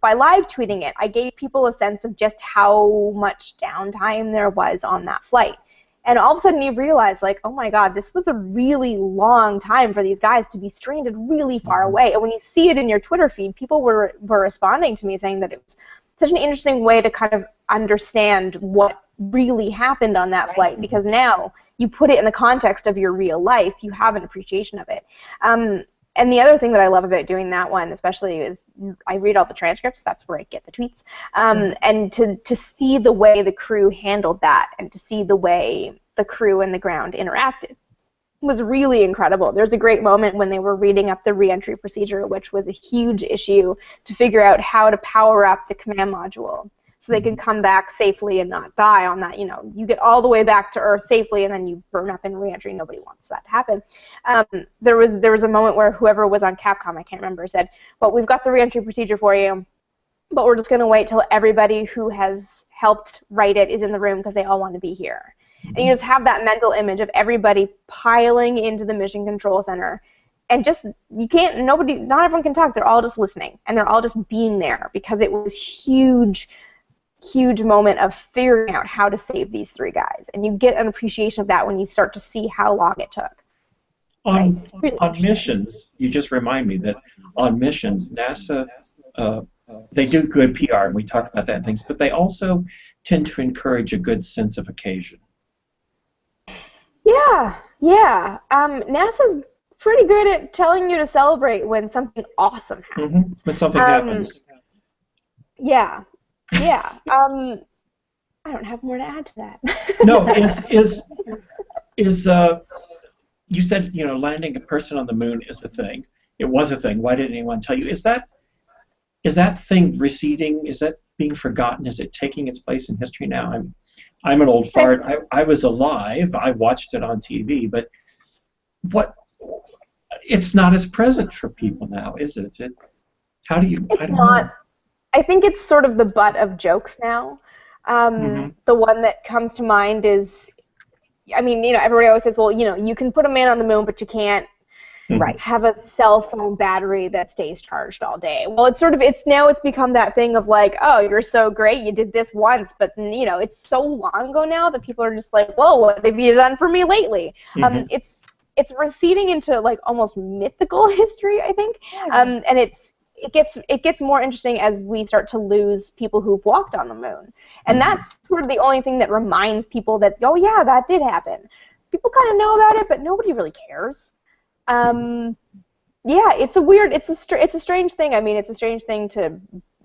by live tweeting it, I gave people a sense of just how much downtime there was on that flight. And all of a sudden you realize, like, oh my God, this was a really long time for these guys to be stranded really far away. And when you see it in your Twitter feed, people were responding to me saying that it was such an interesting way to kind of understand what really happened on that flight, because now you put it in the context of your real life, you have an appreciation of it. And the other thing that I love about doing that one especially is I read all the transcripts, that's where I get the tweets, and to see the way the crew handled that and to see the way the crew and the ground interacted was really incredible. There's a great moment when they were reading up the re-entry procedure, which was a huge issue to figure out how to power up the command module so they could come back safely and not die on that. You know, you get all the way back to Earth safely and then you burn up in re-entry. Nobody wants that to happen. There was a moment where whoever was on Capcom, I can't remember, said, well, we've got the re-entry procedure for you, but we're just going to wait till everybody who has helped write it is in the room because they all want to be here. And you just have that mental image of everybody piling into the Mission Control Center, and just, not everyone can talk, they're all just listening, and they're all just being there, because it was huge moment of figuring out how to save these 3 guys, and you get an appreciation of that when you start to see how long it took. On missions, you just remind me that on missions, NASA, they do good PR, and we talked about that and things, but they also tend to encourage a good sense of occasion. Yeah. NASA's pretty good at telling you to celebrate when something awesome happens. When something happens. Yeah. I don't have more to add to that. No, you said, you know, landing a person on the moon is a thing. It was a thing. Why didn't anyone tell you? Is that thing receding? Is that being forgotten? Is it taking its place in history now? I'm an old fart. I was alive. I watched it on TV, but it's not as present for people now, is it? How do you? It's not. I think it's sort of the butt of jokes now. The one that comes to mind is, I mean, you know, everybody always says, well, you know, you can put a man on the moon, but you can't have a cell phone battery that stays charged all day. Well, it's become that thing of like, oh, you're so great, you did this once, but you know, it's so long ago now that people are just like, well, what have you done for me lately? It's receding into like almost mythical history, I think, and it gets more interesting as we start to lose people who've walked on the moon, and that's sort of the only thing that reminds people that, oh yeah, that did happen. People kind of know about it, but nobody really cares. Yeah, it's a strange thing. I mean, it's a strange thing to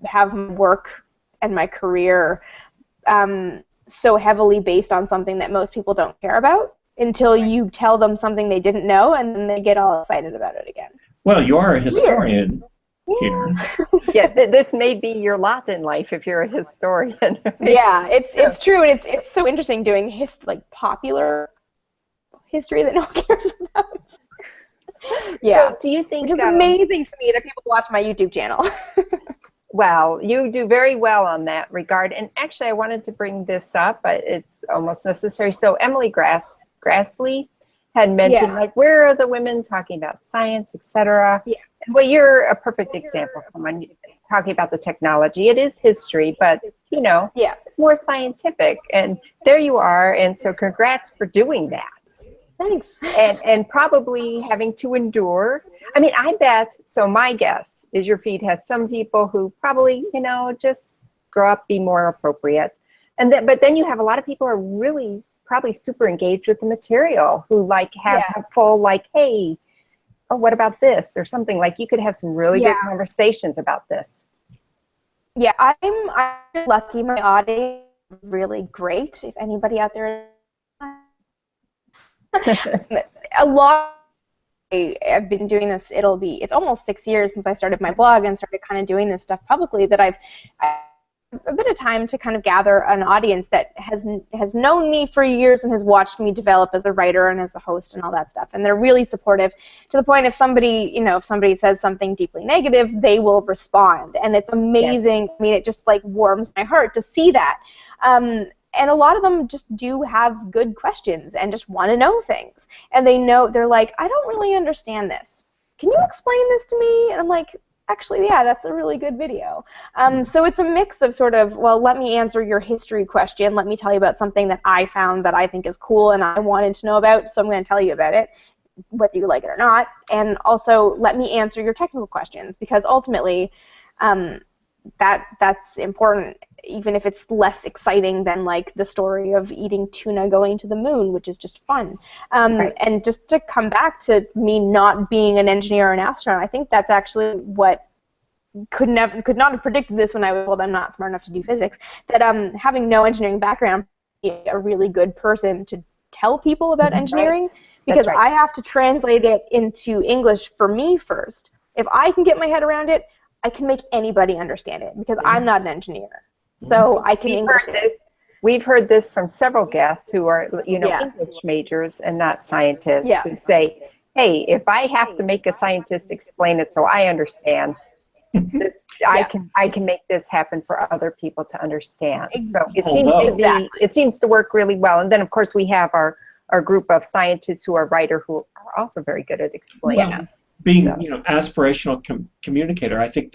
have my work and my career so heavily based on something that most people don't care about until you tell them something they didn't know, and then they get all excited about it again. Well, you are a historian. Here. Yeah, this may be your lot in life if you're a historian. Right? Yeah, it's true, and it's so interesting doing popular history that no one cares about. Yeah. So do you think? Which is amazing to me that people watch my YouTube channel. Well, you do very well on that regard, and actually, I wanted to bring this up, but it's almost necessary. So Emily Grassley had mentioned, like, where are the women talking about science, etc. Yeah. Well, you're a perfect example of someone talking about the technology. It is history, but, you know, it's more scientific. And there you are. And so congrats for doing that. Thanks. And probably having to endure. I mean, I bet, so my guess is your feed has some people who probably, you know, just grow up, be more appropriate. But then you have a lot of people who are really probably super engaged with the material, who like have full, like, hey, oh, what about this? Or something like you could have some really good conversations about this. Yeah, I'm lucky. My audience is really great. If anybody out there, a lot. I've been doing this. It's almost 6 years since I started my blog and started kind of doing this stuff publicly. That I've a bit of time to kind of gather an audience that has known me for years and has watched me develop as a writer and as a host and all that stuff. And they're really supportive to the point if somebody says something deeply negative, they will respond. And it's amazing. Yes. I mean, it just like warms my heart to see that. And a lot of them just do have good questions and just want to know things. And they're like, I don't really understand this. Can you explain this to me? And I'm like, actually, yeah, that's a really good video. So it's a mix of sort of, well, let me answer your history question. Let me tell you about something that I found that I think is cool and I wanted to know about, so I'm going to tell you about it, whether you like it or not. And also, let me answer your technical questions, because ultimately, that's important, even if it's less exciting than like the story of eating tuna going to the moon, which is just fun. Right. And just to come back to me not being an engineer or an astronaut, I think that's actually what could not have predicted this when I was told I'm not smart enough to do physics, that having no engineering background, a really good person to tell people about engineering, because I have to translate it into English for me first. If I can get my head around it, I can make anybody understand it, because I'm not an engineer. So I can English it. We've heard this from several guests who are, English majors and not scientists, who say, hey, if I have to make a scientist explain it so I understand, this, I can make this happen for other people to understand. So it seems to work really well. And then, of course, we have our group of scientists who are writers who are also very good at explaining. Well, being, aspirational communicator, I think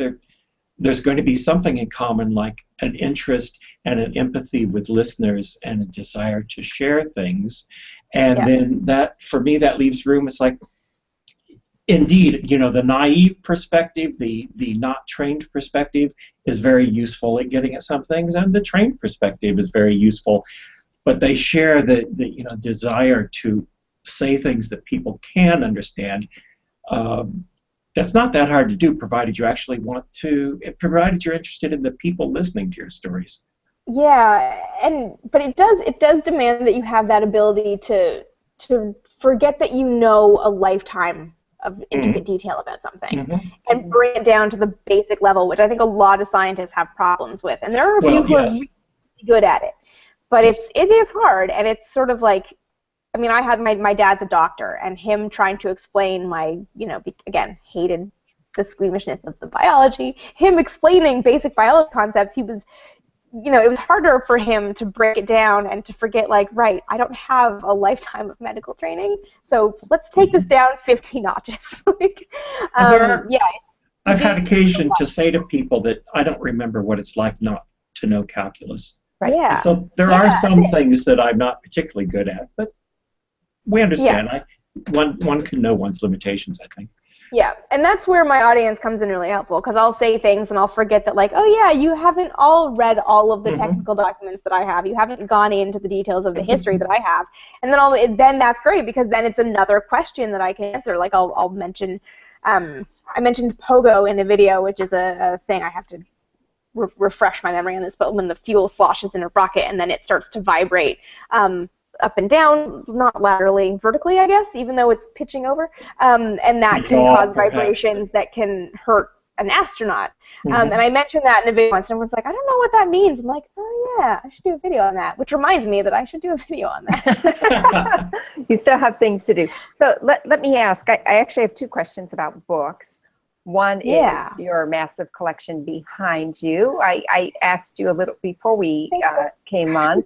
there's going to be something in common, like an interest and an empathy with listeners and a desire to share things. And then that, for me, that leaves room. It's like, indeed, the naive perspective, the not trained perspective is very useful at getting at some things, and the trained perspective is very useful. But they share the desire to say things that people can understand. That's not that hard to do, provided you actually want to, provided you're interested in the people listening to your stories. Yeah, but it does demand that you have that ability to forget that you know a lifetime of intricate detail about something, and bring it down to the basic level, which I think a lot of scientists have problems with. And there are a few who are really good at it, but it is hard, and it's sort of like, I mean, I had my dad's a doctor, and him trying to explain my, again, hated the squeamishness of the biology, him explaining basic biology concepts, he was, it was harder for him to break it down and to forget, like, right, I don't have a lifetime of medical training, so let's take this down 50 notches. I've had occasion to say to people that I don't remember what it's like not to know calculus. Right. Yeah. So there are some things that I'm not particularly good at, but we understand. One can know one's limitations, I think. Yeah, and that's where my audience comes in really helpful, because I'll say things and I'll forget that, like, oh yeah, you haven't all read all of the technical documents that I have. You haven't gone into the details of the history that I have. And then that's great, because then it's another question that I can answer. Like I'll mention, I mentioned pogo in a video, which is a thing I have to refresh my memory on this, but when the fuel sloshes in a rocket and then it starts to vibrate, up and down, not laterally, vertically, I guess, even though it's pitching over, and that can cause vibrations that can hurt an astronaut. And I mentioned that in a video once, and everyone's like, I don't know what that means. I'm like, oh yeah, I should do a video on that, which reminds me that I should do a video on that. You still have things to do. So let me ask, I actually have two questions about books. One is your massive collection behind you. I asked you a little before we came on.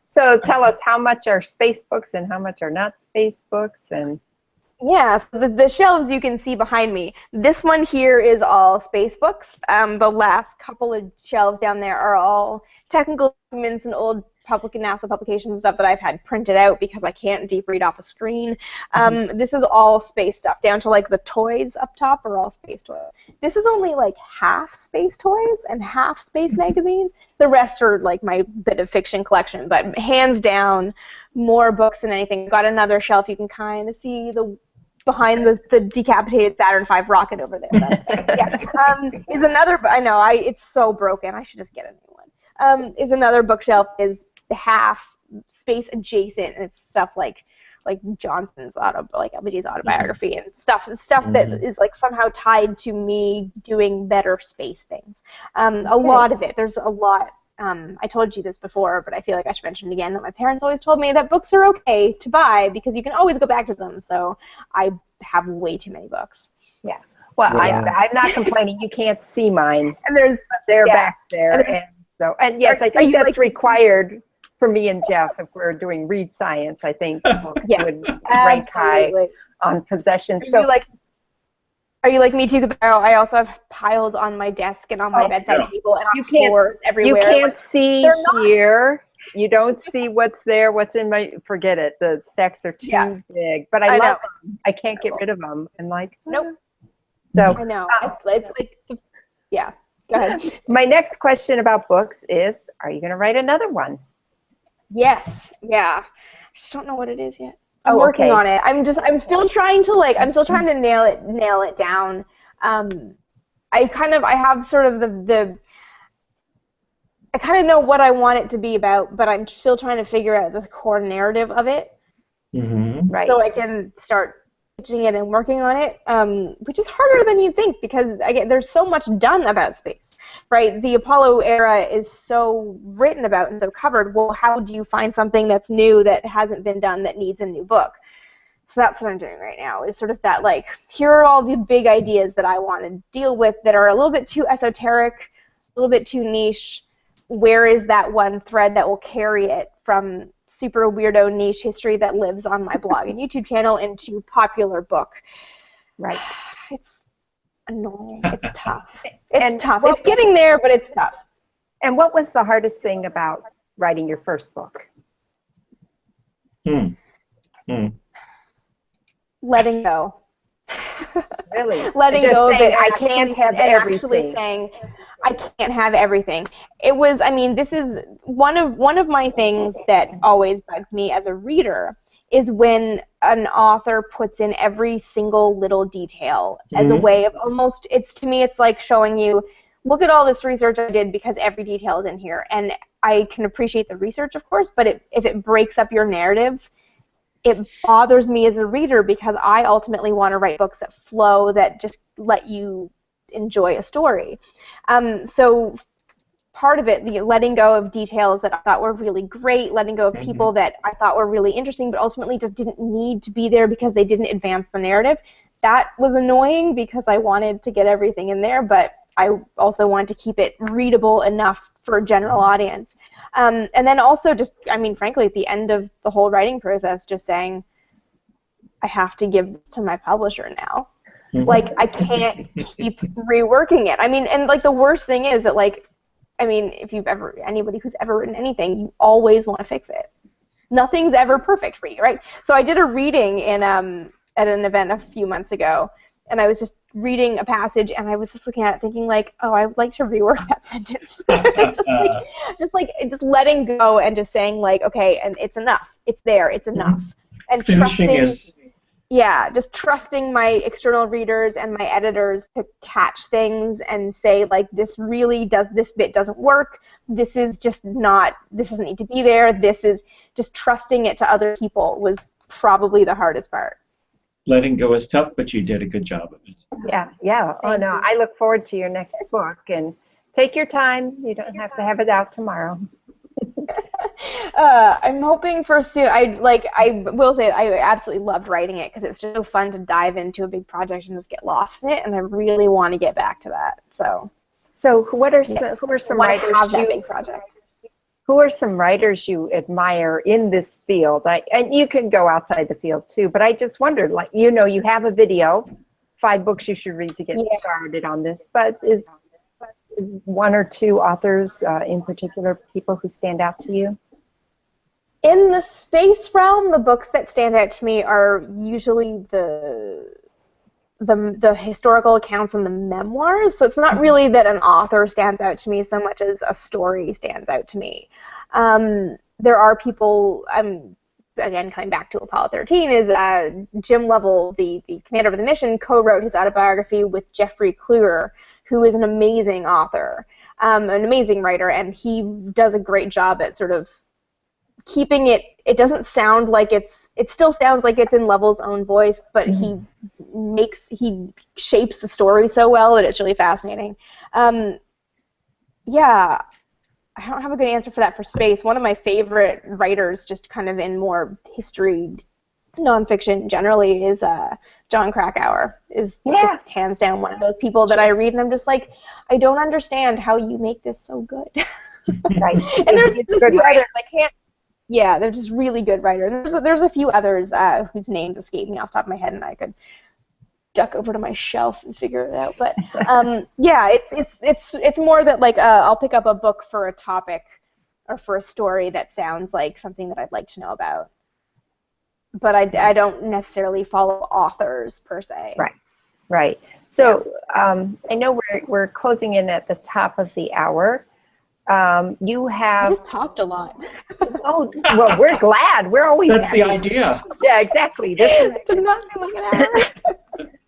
So tell us, how much are space books and how much are not space books? And yeah, so the shelves you can see behind me. This one here is all space books. The last couple of shelves down there are all technical documents and old NASA publications and stuff that I've had printed out because I can't deep read off a screen. This is all space stuff, down to like the toys up top are all space toys. This is only like half space toys and half space magazines. The rest are like my bit of fiction collection, but hands down, more books than anything. I've got another shelf you can kind of see the behind the decapitated Saturn V rocket over there. Is another. I know. It's so broken. I should just get a new one. Is another bookshelf is half space adjacent, and it's stuff like Johnson's LBJ's autobiography and stuff that is like somehow tied to me doing better space things. A lot of it. There's a lot. I told you this before, but I feel like I should mention it again, that my parents always told me that books are okay to buy because you can always go back to them. So I have way too many books. Yeah. Well, yeah. I'm not complaining. You can't see mine. And they're back there. And yes, I think that's required for me and Jeff if we're doing Read Science. I think books would rank high on possession. Are you like me too? I also have piles on my desk and on my bedside table and on floors everywhere. You can't see here. You don't see what's there, what's in my. Forget it. The stacks are too big. But I love them. I can't get rid of them. I'm like, nope. So I know. It's like, yeah. Go ahead. My next question about books is: are you going to write another one? Yes. Yeah. I just don't know what it is yet. I'm working on it. I'm still trying to nail it down. I have sort of I kind of know what I want it to be about, but I'm still trying to figure out the core narrative of it. Right. So I can start pitching it and working on it, which is harder than you think because again, there's so much done about space, right? The Apollo era is so written about and so covered. Well, how do you find something that's new that hasn't been done that needs a new book? So that's what I'm doing right now, is sort of that, like, here are all the big ideas that I want to deal with that are a little bit too esoteric, a little bit too niche. Where is that one thread that will carry it from super weirdo niche history that lives on my blog and YouTube channel into popular book? Right. It's annoying. It's tough. It's tough. It's getting there, but it's tough. And what was the hardest thing about writing your first book? Letting go. Really? Letting go of it. I can't have everything. Actually saying, I can't have everything. It was, I mean, this is one of my things that always bugs me as a reader is when an author puts in every single little detail as a way of almost, to me, it's like showing you, look at all this research I did because every detail is in here. And I can appreciate the research, of course, but if it breaks up your narrative, it bothers me as a reader because I ultimately want to write books that flow, that just let you enjoy a story. So part of it, the letting go of details that I thought were really great, letting go of people that I thought were really interesting but ultimately just didn't need to be there because they didn't advance the narrative, that was annoying because I wanted to get everything in there, but I also wanted to keep it readable enough for a general audience. And then also just, I mean, frankly, at the end of the whole writing process, just saying, I have to give this to my publisher now. Like, I can't keep reworking it. I mean, and like the worst thing is that, like, I mean, if you've ever, anybody who's ever written anything, you always want to fix it. Nothing's ever perfect for you, right? So I did a reading in at an event a few months ago, and I was just reading a passage, and I was just looking at it thinking, like, oh, I would like to rework that sentence. It's just letting go and just saying, like, okay, and it's enough. It's there. It's enough. And just trusting my external readers and my editors to catch things and say, like, this bit doesn't work. This is just not, this doesn't need to be there. This is just trusting it to other people was probably the hardest part. Letting go is tough, but you did a good job of it. Yeah. Oh, no, I look forward to your next book. And take your time. You don't have to have it out tomorrow. I'm hoping for soon. I will say I absolutely loved writing it because it's just so fun to dive into a big project and just get lost in it, and I really want to get back to that. So who are some writers Who are some writers you admire in this field? And you can go outside the field too, but I just wondered, like, you know, you have a video, 5 books you should read to get started on this, but is one or two authors in particular people who stand out to you? In the space realm, the books that stand out to me are usually the historical accounts and the memoirs. So it's not really that an author stands out to me so much as a story stands out to me. There are people, again, coming back to Apollo 13, is Jim Lovell, the commander of the mission, co-wrote his autobiography with Jeffrey Kluger, who is an amazing author, an amazing writer, and he does a great job at sort of keeping it doesn't sound like it still sounds like it's in Lovell's own voice, but he shapes the story so well that it's really fascinating. Yeah, I don't have a good answer for that for space. One of my favorite writers, just kind of in more history, nonfiction generally, is John Krakauer. Is just hands down one of those people that I read and I'm just like, I don't understand how you make this so good. Right. And there's a few others I can't. Yeah, they're just really good writers. There's a few others whose names escape me off the top of my head, and I could duck over to my shelf and figure it out. But yeah, it's more that like I'll pick up a book for a topic or for a story that sounds like something that I'd like to know about. But I don't necessarily follow authors per se. Right, right. So I know we're closing in at the top of the hour. You have... I just talked a lot. Oh, well, we're glad. We're always That's happy. the idea. Yeah, exactly. This is... It does not seem like an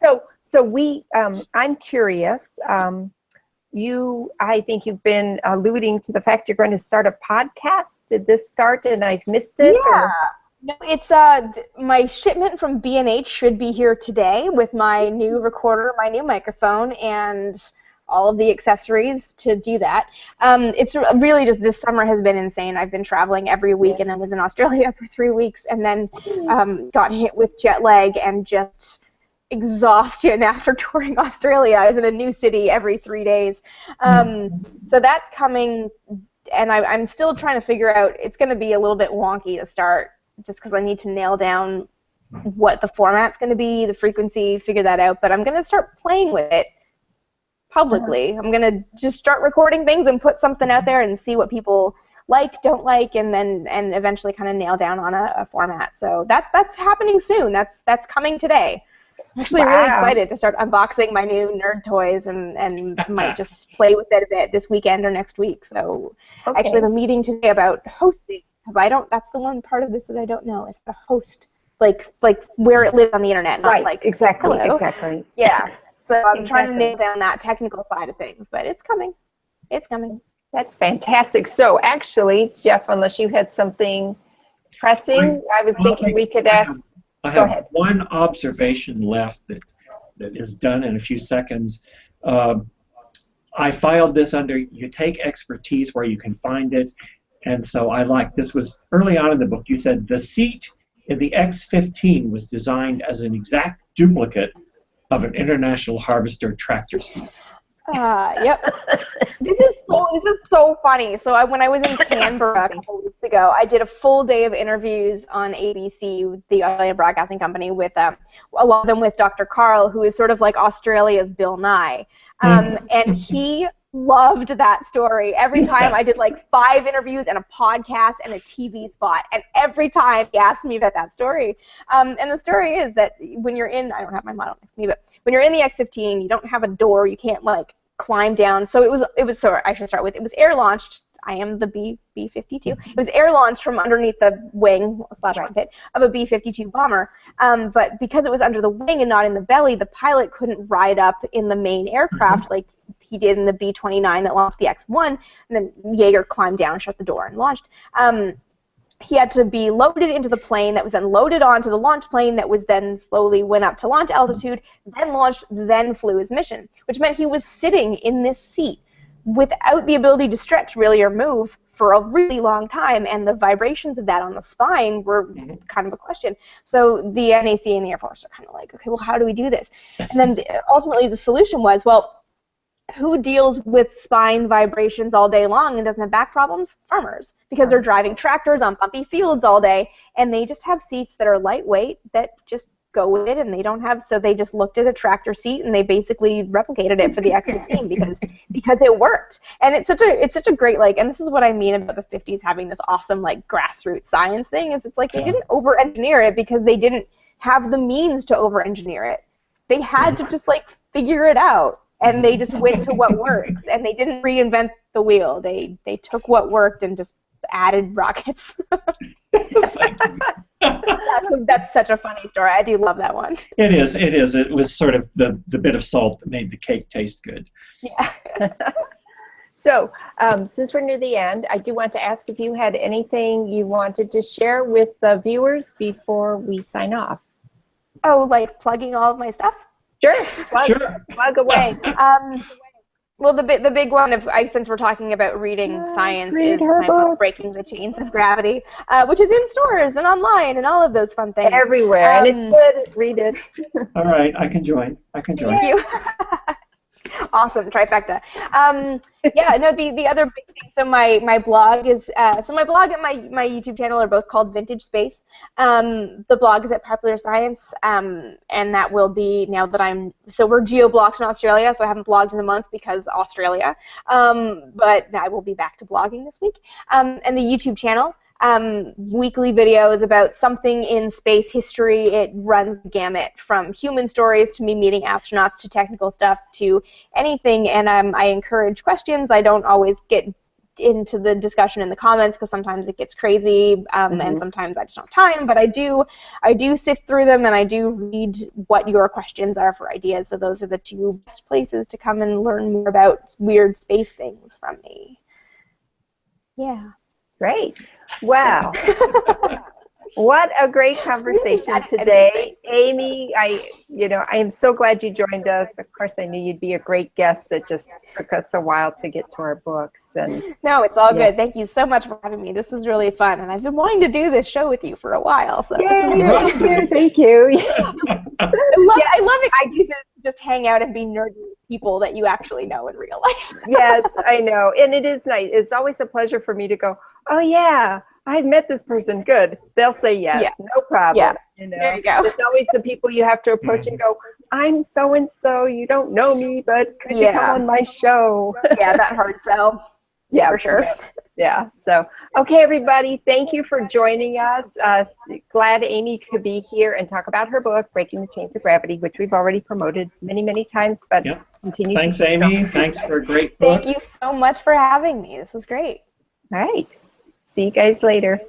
hour. So we, I'm curious, I think you've been alluding to the fact you're going to start a podcast. Did this start and I've missed it? Yeah. Or? No, it's my shipment from B&H should be here today with my new recorder, my new microphone, and all of the accessories to do that. It's really just, this summer has been insane. I've been traveling every week, and I was in Australia for 3 weeks, and then got hit with jet lag and just exhaustion after touring Australia. I was in a new city every 3 days. So that's coming, and I'm still trying to figure out, it's going to be a little bit wonky to start, just because I need to nail down what the format's going to be, the frequency, figure that out, but I'm going to start playing with it publicly. I'm going to just start recording things and put something out there and see what people like, don't like, and eventually kind of nail down on a format. So that's happening soon. That's coming today. I'm actually really excited to start unboxing my new nerd toys and might just play with it a bit this weekend or next week. So I actually have a meeting today about hosting, because that's the one part of this that I don't know, is how to host, like where it lives on the internet, not like exactly, hello. exactly. Yeah. So I'm trying to nail down that technical side of things, but it's coming. It's coming. That's fantastic. So actually, Jeff, unless you had something pressing, I was thinking we could ask. I have one observation left that is done in a few seconds. I filed this under, you take expertise where you can find it, and so this was early on in the book. You said the seat in the X-15 was designed as an exact duplicate of an International Harvester tractor seat. Yep. This is so funny. So when I was in Canberra a couple weeks ago, I did a full day of interviews on ABC, the Australian Broadcasting Company, with a lot of them with Dr. Carl, who is sort of like Australia's Bill Nye. And he loved that story. Every time I did like 5 interviews and a podcast and a TV spot, and every time he asked me about that story. And the story is that when you're in, I don't have my model next to me, but when you're in the X-15, you don't have a door, you can't like climb down. So it was so I should start with, it was air launched. I am the B-52. It was air launched from underneath the wing / cockpit of a B-52 bomber. But because it was under the wing and not in the belly, the pilot couldn't ride up in the main aircraft like he did in the B-29 that launched the X-1, and then Yeager climbed down, shut the door, and launched. He had to be loaded into the plane that was then loaded onto the launch plane that was then slowly went up to launch altitude, then launched, then flew his mission, which meant he was sitting in this seat without the ability to stretch really or move for a really long time, and the vibrations of that on the spine were kind of a question. So the NAC and the Air Force are kind of like, okay, well, how do we do this? And then ultimately the solution was, well, who deals with spine vibrations all day long and doesn't have back problems? Farmers, because they're driving tractors on bumpy fields all day, and they just have seats that are lightweight that just go with it, and they don't have, so they just looked at a tractor seat and they basically replicated it for the X-15 because it worked. And it's such a great, like, and this is what I mean about the 50s having this awesome like grassroots science thing, is it's like they didn't over-engineer it because they didn't have the means to over-engineer it. They had to just like figure it out. And they just went to what works, and they didn't reinvent the wheel. They took what worked and just added rockets. Thank you. That's such a funny story. I do love that one. It is. It is. It was sort of the bit of salt that made the cake taste good. Yeah. So, since we're near the end, I do want to ask if you had anything you wanted to share with the viewers before we sign off. Oh, like plugging all of my stuff? Sure. Sure. Plug away. Well, the big one, since we're talking about reading science, read is her my book, book. Breaking the Chains of Gravity, which is in stores and online and all of those fun things. Everywhere. And it's good. Read it. All right. I can join. I can join. Thank you. Awesome, trifecta. Yeah, no, the other big thing, so my blog is, so my blog and my YouTube channel are both called Vintage Space. The blog is at Popular Science, and that will be, now that so we're geo-blocked in Australia, so I haven't blogged in a month because Australia, but I will be back to blogging this week. And the YouTube channel, weekly videos about something in space history. It runs the gamut from human stories to me meeting astronauts to technical stuff to anything, and I encourage questions. I don't always get into the discussion in the comments because sometimes it gets crazy, and sometimes I just don't have time, but I do sift through them, and I do read what your questions are for ideas, so those are the two best places to come and learn more about weird space things from me. Yeah. Great. Wow. What a great conversation today. Amy, I am so glad you joined us. Of course, I knew you'd be a great guest. It just took us a while to get to our books. And no, it's all good. Thank you so much for having me. This was really fun, and I've been wanting to do this show with you for a while. So this is great. Thank you. I love it. I do just hang out and be nerdy with people that you actually know in real life. Yes, I know. And it is nice. It's always a pleasure for me to go, oh, yeah, I've met this person. Good. They'll say yes. Yeah. No problem. Yeah. You know? There you go. It's always the people you have to approach and go, I'm so-and-so. You don't know me, but could you come on my show? Yeah, that hard sell. Yeah, for sure. Yeah. So, okay, everybody, thank you for joining us. Glad Amy could be here and talk about her book, Breaking the Chains of Gravity, which we've already promoted many, many times, but continue. Thanks, Amy. Thanks for a great book. Thank you so much for having me. This was great. All right. See you guys later.